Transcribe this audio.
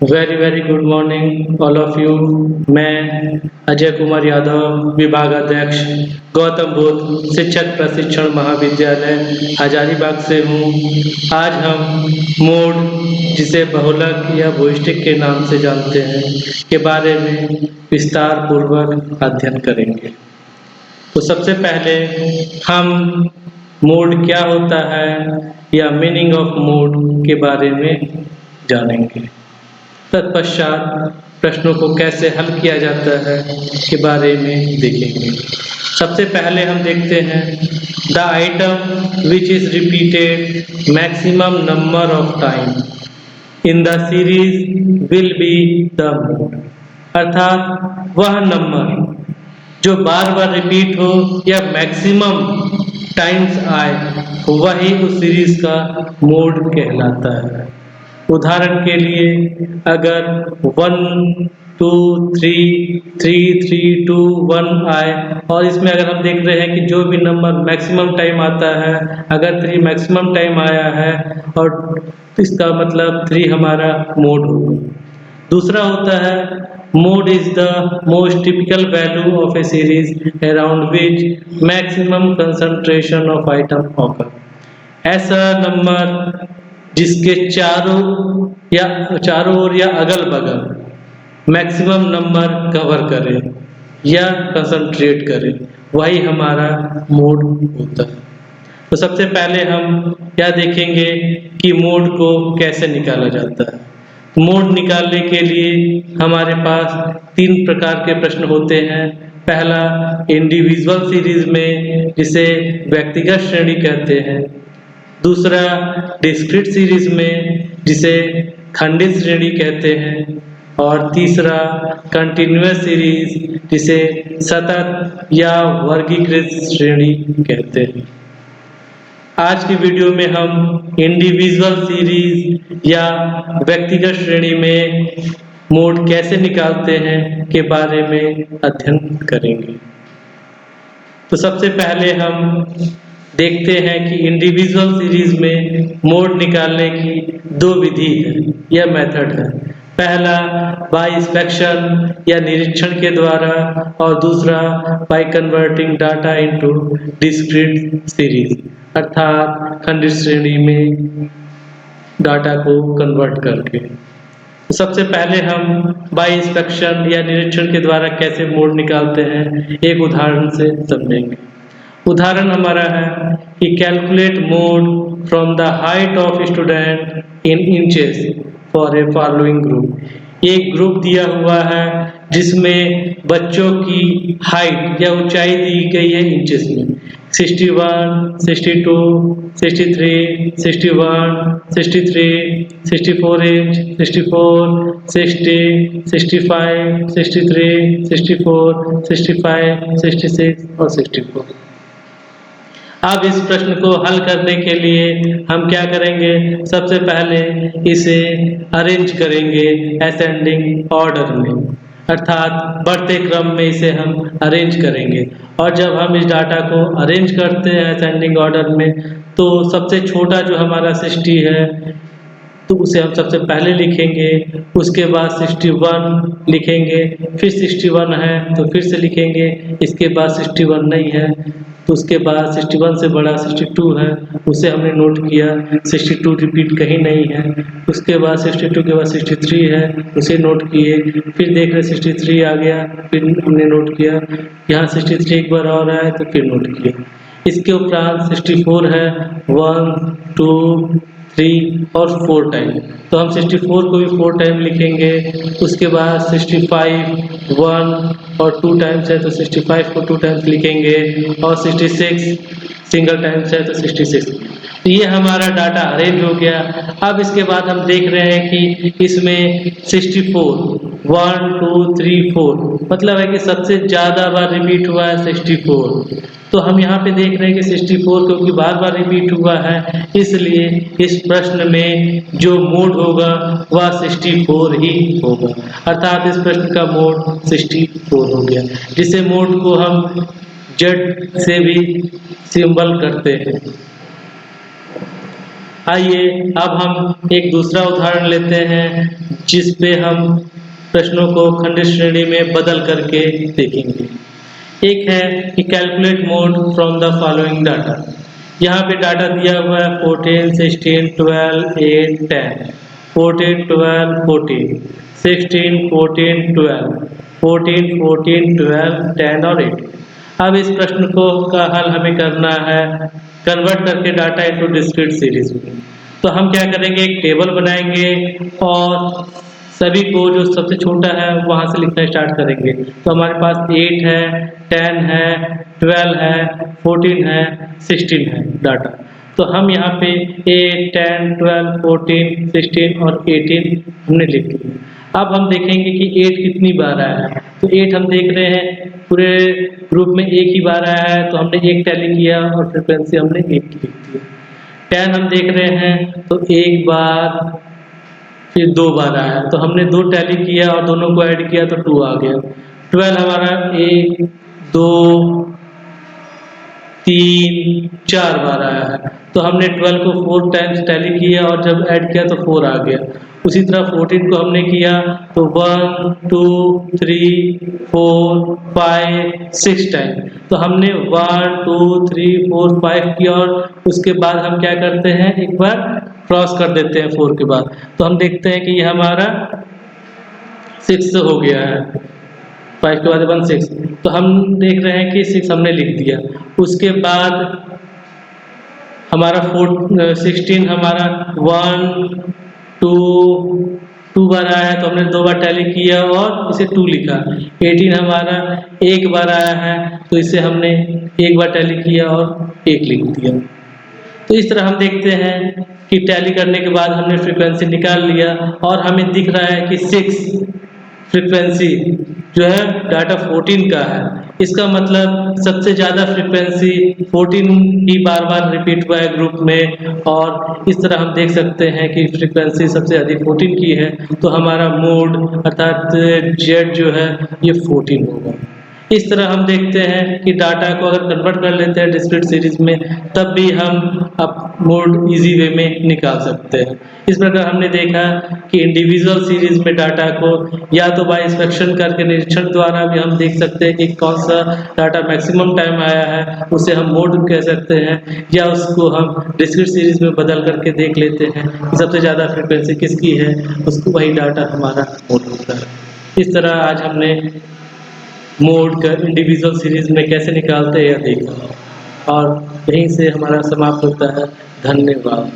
Very very good morning all of you. मैं अजय कुमार यादव, विभागाध्यक्ष गौतम बुद्ध शिक्षक प्रशिक्षण महाविद्यालय हजारीबाग से हूँ। आज हम मोड, जिसे बहुलक या भूइष्टिक के नाम से जानते हैं, के बारे में विस्तार पूर्वक अध्ययन करेंगे। तो सबसे पहले हम मोड क्या होता है या मीनिंग ऑफ मोड के बारे में जानेंगे। तत्पश्चात प्रश्नों को कैसे हल किया जाता है के बारे में देखेंगे। सबसे पहले हम देखते हैं the item which is repeated maximum number of time in the series will be the mode. अर्थात वह नंबर जो बार बार रिपीट हो या मैक्सिमम टाइम्स आए, वही उस सीरीज का मोड कहलाता है। उदाहरण के लिए अगर 1 2 3 3 3 2 1 आए और इसमें अगर हम देख रहे हैं कि जो भी नंबर मैक्सिमम टाइम आता है, अगर 3 मैक्सिमम टाइम आया है और इसका मतलब 3 हमारा मोड होगा। दूसरा होता है mode is the most typical value of A series around which maximum concentration of item occur. ऐसा नंबर जिसके चारों ओर या अगल बगल मैक्सिमम नंबर कवर करे या कंसंट्रेट करे, वही हमारा मोड होता है। तो सबसे पहले हम क्या देखेंगे कि मोड को कैसे निकाला जाता है। मोड निकालने के लिए हमारे पास 3 प्रकार के प्रश्न होते हैं। पहला इंडिविजुअल सीरीज में, जिसे व्यक्तिगत श्रेणी कहते हैं। दूसरा डिस्क्रीट सीरीज में, जिसे खंडित श्रेणी कहते हैं। और तीसरा कंटिन्यूअस सीरीज, जिसे सतत या वर्गीकृत श्रेणी कहते हैं। आज की वीडियो में हम इंडिविजुअल सीरीज या व्यक्तिगत श्रेणी में मोड कैसे निकालते हैं के बारे में अध्ययन करेंगे। तो सबसे पहले हम देखते हैं कि इंडिविजुअल सीरीज में मोड निकालने की 2 विधि है या मेथड है। पहला बाय इंस्पेक्शन या निरीक्षण के द्वारा और दूसरा by converting data into discrete series, अर्थात खंडित श्रेणी में डाटा को कन्वर्ट करके। तो सबसे पहले हम बाय इंस्पेक्शन या निरीक्षण के द्वारा कैसे मोड निकालते हैं, एक उदाहरण से समझेंगे। उदाहरण हमारा है कि calculate mode from the height of student in inches for a following group. एक ग्रुप दिया हुआ है जिसमें बच्चों की हाइट या ऊंचाई दी गई है इंचेस में। 61, 62, 63, 61, 63, 64 इंच, 64, 60, 65, 63, 64, 65, 66 और 64। अब इस प्रश्न को हल करने के लिए हम क्या करेंगे, सबसे पहले इसे अरेंज करेंगे असेंडिंग ऑर्डर में, अर्थात बढ़ते क्रम में इसे हम अरेंज करेंगे। और जब हम इस डाटा को अरेंज करते हैं असेंडिंग ऑर्डर में, तो सबसे छोटा जो हमारा 60 है तो उसे हम सबसे पहले लिखेंगे, उसके बाद 61 लिखेंगे, फिर 61 है तो फिर से लिखेंगे, इसके बाद 61 नहीं है तो उसके बाद 61 से बड़ा 62 है, उसे हमने नोट किया, 62 रिपीट कहीं नहीं है। उसके बाद 62 के बाद 63 है, उसे नोट किए, फिर देख रहे 63 आ गया, फिर हमने नोट किया, यहाँ 63 एक बार और आया तो फिर नोट किया। इसके उपरांत 64 है, 1 2 3 और 4 टाइम, तो हम 64 को भी 4 टाइम लिखेंगे। उसके बाद 65 1 और 2 टाइम्स है तो 65 को 2 टाइम्स लिखेंगे, और 66 सिंगल टाइम्स है तो 66। तो ये हमारा डाटा अरेंज हो गया। अब इसके बाद हम देख रहे हैं कि इसमें 64 1 2 3 4 मतलब है कि सबसे ज़्यादा बार रिपीट हुआ है 64। तो हम यहाँ पे देख रहे हैं कि 64 क्योंकि बार बार रिपीट हुआ है, इसलिए इस प्रश्न में जो मोड होगा वह 64 ही होगा, अर्थात इस प्रश्न का मोड 64 हो गया, जिसे मोड को हम Z से भी सिंबल करते हैं। आइए अब हम एक दूसरा उदाहरण लेते हैं जिस पे हम प्रश्नों को खंडित श्रेणी में बदल करके देखेंगे। एक है कि calculate mode from the following data. यहाँ पे डाटा दिया हुआ है 14, 16, 12, 8, 10, 14, 12, 14, 16, 14, 12, 14, 14, 12, 10 और 8। अब इस प्रश्न को का हल हमें करना है कन्वर्ट करके डाटा इनटू डिस्क्रीट सीरीज में। तो हम क्या करेंगे, एक टेबल बनाएंगे और सभी को जो सबसे छोटा है वहां से लिखना स्टार्ट करेंगे। तो हमारे पास 8 है, 10 है, 12 है, 14 है, 16 है डाटा। तो हम यहाँ पे 8, 10, 12, 14, 16 और 18 हमने लिख लिया। अब हम देखेंगे कि 8 कितनी बार आया है। तो 8 हम देख रहे हैं पूरे ग्रुप में एक ही बार आया है, तो हमने एक टैली किया और फ्रीक्वेंसी हमने 1 लिख दिया। 10 हम देख रहे हैं तो एक बार फिर 2 बार आया, तो हमने 2 टैली किया और दोनों को ऐड किया तो 2 आ गया। 12 हमारा 1, 2, 3, 4 बार आया है, तो हमने 12 को 4 टाइम्स टैली किया और जब ऐड किया तो 4 आ गया। उसी तरह 14 को हमने किया तो 1, 2, 3, 4, 5, 6 टाइम। तो हमने 1, 2, 3, 4, 5 किया और उसके बाद हम क्या करते हैं, एक बार क्रॉस कर देते हैं 4 के बाद। तो हम देखते हैं कि ये हमारा 6 हो गया है, 5 के बाद 1 6। तो हम देख रहे हैं कि 6 हमने लिख दिया। उसके बाद हमारा 16 हमारा 1, 2 बार आया है, तो हमने 2 बार टैली किया और इसे 2 लिखा। 18 हमारा एक बार आया है, तो इसे हमने एक बार टैली किया और 1 लिख दिया। तो इस तरह हम देखते हैं कि टैली करने के बाद हमने फ्रीक्वेंसी निकाल लिया और हमें दिख रहा है कि 6 फ्रीक्वेंसी जो है डाटा 14 का है। इसका मतलब सबसे ज़्यादा फ्रीक्वेंसी 14 ही बार बार रिपीट हुआ है ग्रुप में, और इस तरह हम देख सकते हैं कि फ्रीक्वेंसी सबसे अधिक 14 की है। तो हमारा मोड अर्थात जेड जो है ये 14 होगा। इस तरह हम देखते हैं कि डाटा को अगर कन्वर्ट कर लेते हैं डिस्क्रीट सीरीज में, तब भी हम अब मोड इजी वे में निकाल सकते हैं। इस प्रकार हमने देखा कि इंडिविजुअल सीरीज में डाटा को या तो बाय इंस्पेक्शन करके निरीक्षण द्वारा भी हम देख सकते हैं कि कौन सा डाटा मैक्सिमम टाइम आया है, उसे हम मोड कह सकते हैं, या उसको हम डिस्क्रीट सीरीज में बदल करके देख लेते हैं कि सबसे ज़्यादा फ्रिक्वेंसी किसकी है, उसको वही डाटा हमारा मोड होता है। इस तरह आज हमने मोड का इंडिविजुअल सीरीज में कैसे निकालते हैं यह देखा, और यहीं से हमारा समाप्त होता है। धन्यवाद।